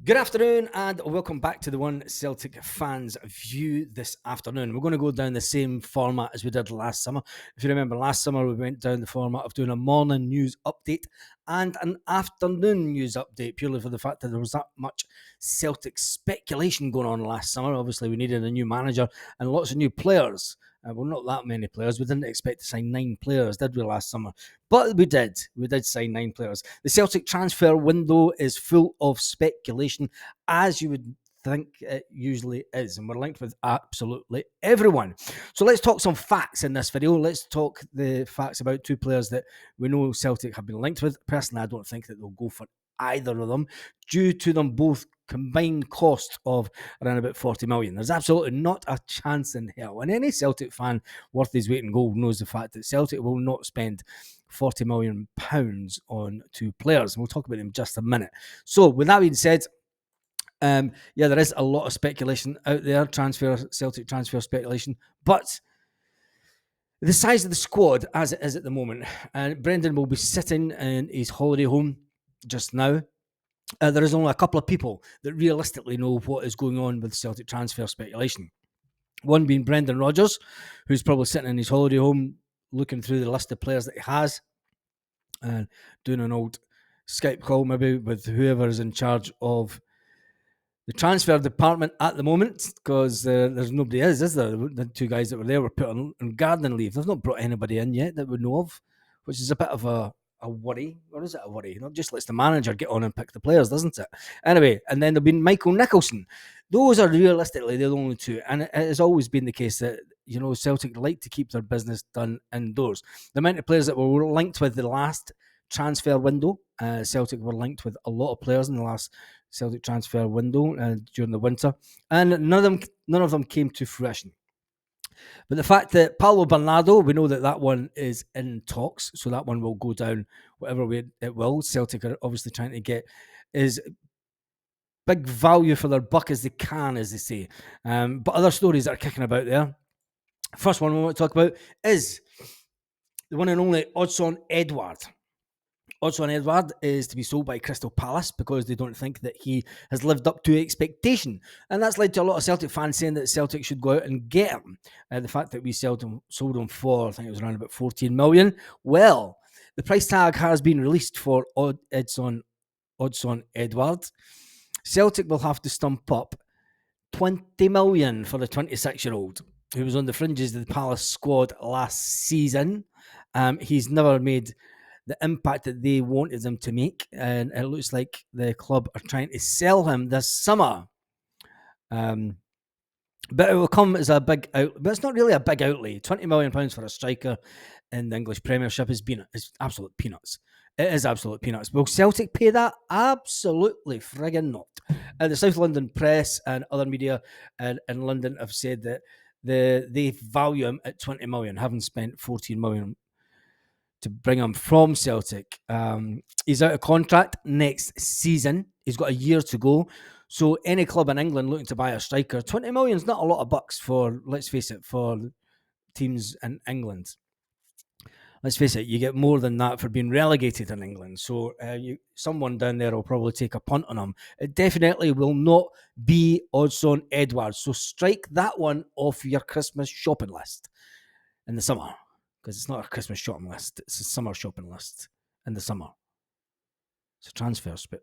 Good afternoon and welcome back to the One Celtic Fans View this afternoon. We're going to go down the same format as we did last summer. If you remember, last summer we went down the format of doing a morning news update and an afternoon news update, purely for the fact that there was that much Celtic speculation going on last summer. Obviously, we needed a new manager and lots of new players. Well, not that many players. We didn't expect to sign 9 players, did we, last summer? But we did. We did sign 9 players. The Celtic transfer window is full of speculation, as you would think it usually is. And we're linked with absolutely everyone. So let's talk some facts in this video. Let's talk the facts about 2 players that we know Celtic have been linked with. Personally, I don't think that they'll go for either of them due to them both combined cost of around about 40 million. There's absolutely not a chance in hell. And any Celtic fan worth his weight in gold knows the fact that Celtic will not spend 40 million pounds on 2 players. And we'll talk about them in just a minute. So with that being said, there is a lot of speculation out there, Celtic transfer speculation, but the size of the squad as it is at the moment, and Brendan will be sitting in his holiday home just now. There is only a couple of people that realistically know what is going on with Celtic transfer speculation. One being Brendan Rodgers, who's probably sitting in his holiday home looking through the list of players that he has and doing an old Skype call maybe with whoever is in charge of the transfer department at the moment, because there's nobody is there? The 2 guys that were there were put on gardening leave. They've not brought anybody in yet that we know of, which is a bit of a worry. Or is it a worry? Not just lets the manager get on and pick the players, doesn't it? Anyway, and then there'll be Michael Nicholson. Those are realistically the only 2. And it has always been the case that, Celtic like to keep their business done indoors. The amount of players that were linked with the last transfer window, Celtic were linked with a lot of players in the last Celtic transfer window during the winter, and none of them came to fruition. But the fact that Paulo Bernardo, we know that one is in talks, so that one will go down whatever way it will. Celtic are obviously trying to get as big value for their buck as they can, as they say. But other stories that are kicking about there. First one we want to talk about is the one and only Odsonne Edouard. Odsonne Edouard is to be sold by Crystal Palace because they don't think that he has lived up to expectation. And that's led to a lot of Celtic fans saying that Celtic should go out and get him. The fact that we sold him for, I think it was around about 14 million. Well, the price tag has been released for Odsonne Edouard. Celtic will have to stump up 20 million for the 26-year-old who was on the fringes of the Palace squad last season. He's never made the impact that they wanted him to make, and it looks like the club are trying to sell him this summer. But it will come as a big out, but it's not really a big outlay. £20 million for a striker in the English Premiership is absolute peanuts. It is absolute peanuts. Will Celtic pay that? Absolutely friggin' not. The South London Press and other media in London have said that they value him at 20 million, having spent 14 million to bring him from Celtic. He's out of contract next season. He's got a year to go. So any club in England looking to buy a striker, 20 million is not a lot of bucks for, let's face it, for teams in England. Let's face it, you get more than that for being relegated in England. So someone down there will probably take a punt on him. It definitely will not be Odsonne Edouard. So strike that one off your Christmas shopping list in the summer. Because it's not a Christmas shopping list. It's a summer shopping list in the summer. It's a transfer spit.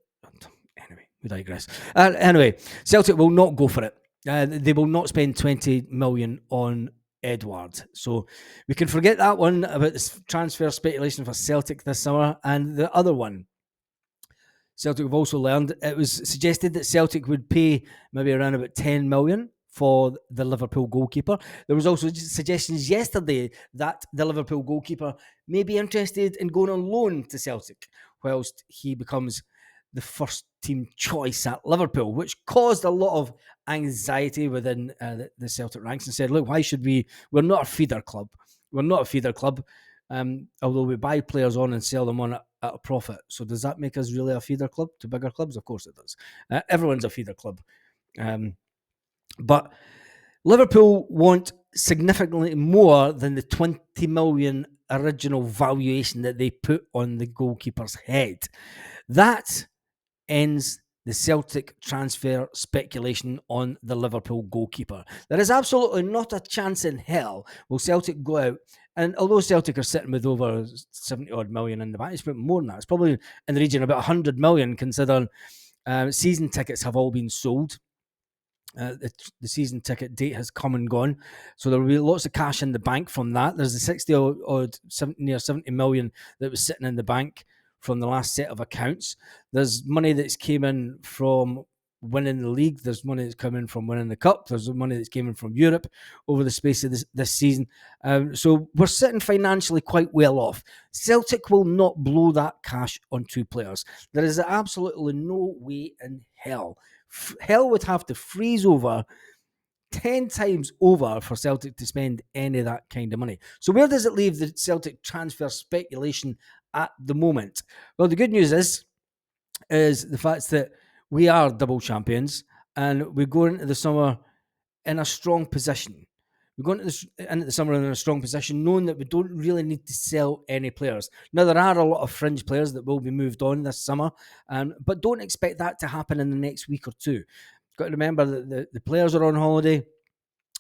Anyway, we digress. Anyway, Celtic will not go for it. They will not spend 20 million on Edouard. So we can forget that one about this transfer speculation for Celtic this summer. And the other one, Celtic have also learned, it was suggested that Celtic would pay maybe around about 10 million for the Liverpool goalkeeper. There was also suggestions yesterday that the Liverpool goalkeeper may be interested in going on loan to Celtic whilst he becomes the first team choice at Liverpool, which caused a lot of anxiety within the Celtic ranks and said, look, why should we're not a feeder club. We're not a feeder club, although we buy players on and sell them on at a profit. So does that make us really a feeder club to bigger clubs? Of course it does. Everyone's a feeder club. But Liverpool want significantly more than the 20 million original valuation that they put on the goalkeeper's head. That ends the Celtic transfer speculation on the Liverpool goalkeeper. There is absolutely not a chance in hell will Celtic go out, and although Celtic are sitting with over 70 odd million in the bank, it's probably more than that. It's probably in the region of about 100 million, considering season tickets have all been sold. The season ticket date has come and gone, so there will be lots of cash in the bank from that. There's a 60 odd, near 70 million that was sitting in the bank from the last set of accounts. There's money that's came in from winning the league. There's money that's come in from winning the cup. There's money that's came in from Europe over the space of this season. So we're sitting financially quite well off. Celtic will not blow that cash on two players. There is absolutely no way in hell. Hell would have to freeze over 10 times over for Celtic to spend any of that kind of money. So where does it leave the Celtic transfer speculation at the moment? Well, the good news is the fact that we are double champions and we're going into the summer in a strong position. We're going into the summer in a strong position, knowing that we don't really need to sell any players. Now, there are a lot of fringe players that will be moved on this summer, but don't expect that to happen in the next week or two. Got to remember that the players are on holiday,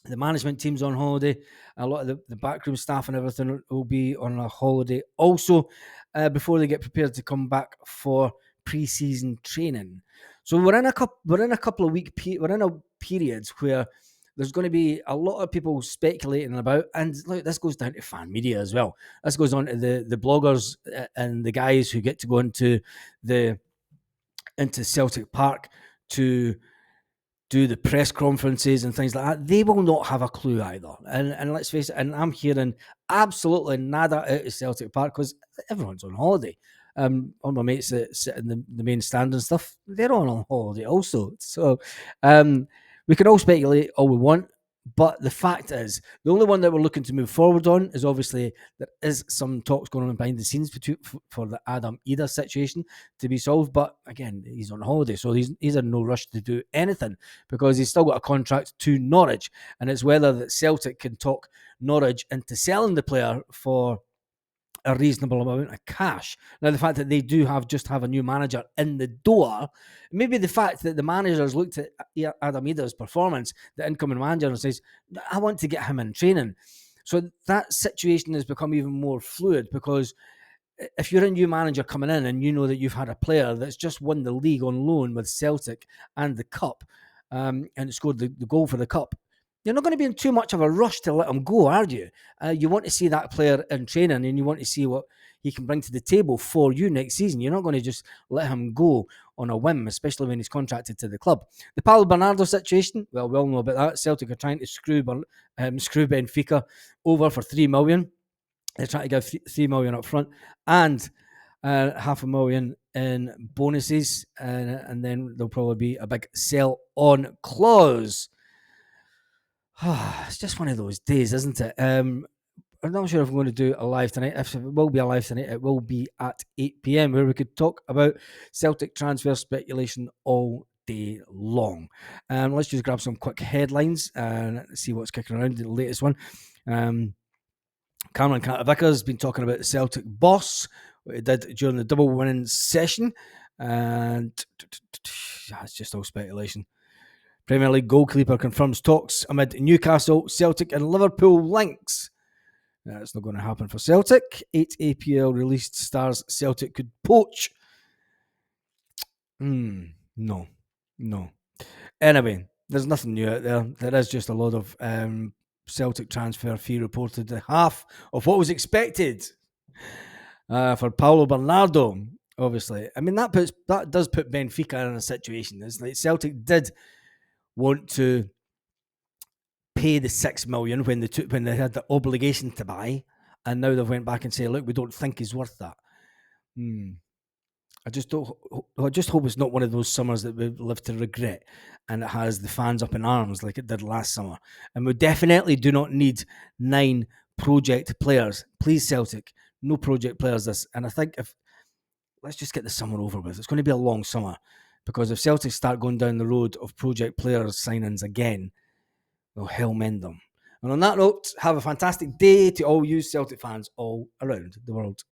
the management team's on holiday, a lot of the backroom staff and everything will be on a holiday also before they get prepared to come back for pre-season training. So we're in a couple of we're in a period where there's going to be a lot of people speculating about, and look, this goes down to fan media as well. This goes on to the bloggers and the guys who get to go into Celtic Park to do the press conferences and things like that. They will not have a clue either. And let's face it, and I'm hearing absolutely nada out of Celtic Park because everyone's on holiday. All my mates that sit in the main stand and stuff, they're on holiday also. So we can all speculate all we want, but the fact is, the only one that we're looking to move forward on is obviously there is some talks going on behind the scenes for the Adam Ida situation to be solved. But again, he's on holiday, so he's in no rush to do anything because he's still got a contract to Norwich, and it's whether that Celtic can talk Norwich into selling the player for a reasonable amount of cash. Now, the fact that they do have a new manager in the door, maybe the fact that the managers looked at Adam Ida's performance, the incoming manager, and says, I want to get him in training. So that situation has become even more fluid because if you're a new manager coming in and you know that you've had a player that's just won the league on loan with Celtic and the cup and scored the goal for the cup, you're not going to be in too much of a rush to let him go, are you? You want to see that player in training and you want to see what he can bring to the table for you next season. You're not going to just let him go on a whim, especially when he's contracted to the club. The Paulo Bernardo situation, well, we all know about that. Celtic are trying to screw Benfica over for $3 million. They're trying to give $3 million up front and $500,000 in bonuses, and then there'll probably be a big sell-on clause. It's just one of those days, isn't it? I'm not sure if I'm going to do a live tonight. If it will be a live tonight, it will be at 8 p.m. where we could talk about Celtic transfer speculation all day long. Let's just grab some quick headlines and see what's kicking around. The latest one. Cameron Carter-Vickers has been talking about the Celtic boss, what he did during the double winning session, and it's just all speculation. Premier League goalkeeper confirms talks amid Newcastle, Celtic and Liverpool links. It's not going to happen for Celtic. 8 APL released stars Celtic could poach. No. Anyway, there's nothing new out there. There is just a lot of Celtic transfer fee reported at half of what was expected for Paulo Bernardo, obviously. I mean, that does put Benfica in a situation. It's like Celtic did want to pay the $6 million when they had the obligation to buy, and now they've went back and say, look, we don't think he's worth that. I just hope it's not one of those summers that we live to regret, and it has the fans up in arms like it did last summer. And we definitely do not need 9 project players. Please, Celtic, no project players this. And I think let's just get the summer over with. It's going to be a long summer. Because if Celtic start going down the road of project players signings again, we'll hell mend them. And on that note, have a fantastic day to all you Celtic fans all around the world.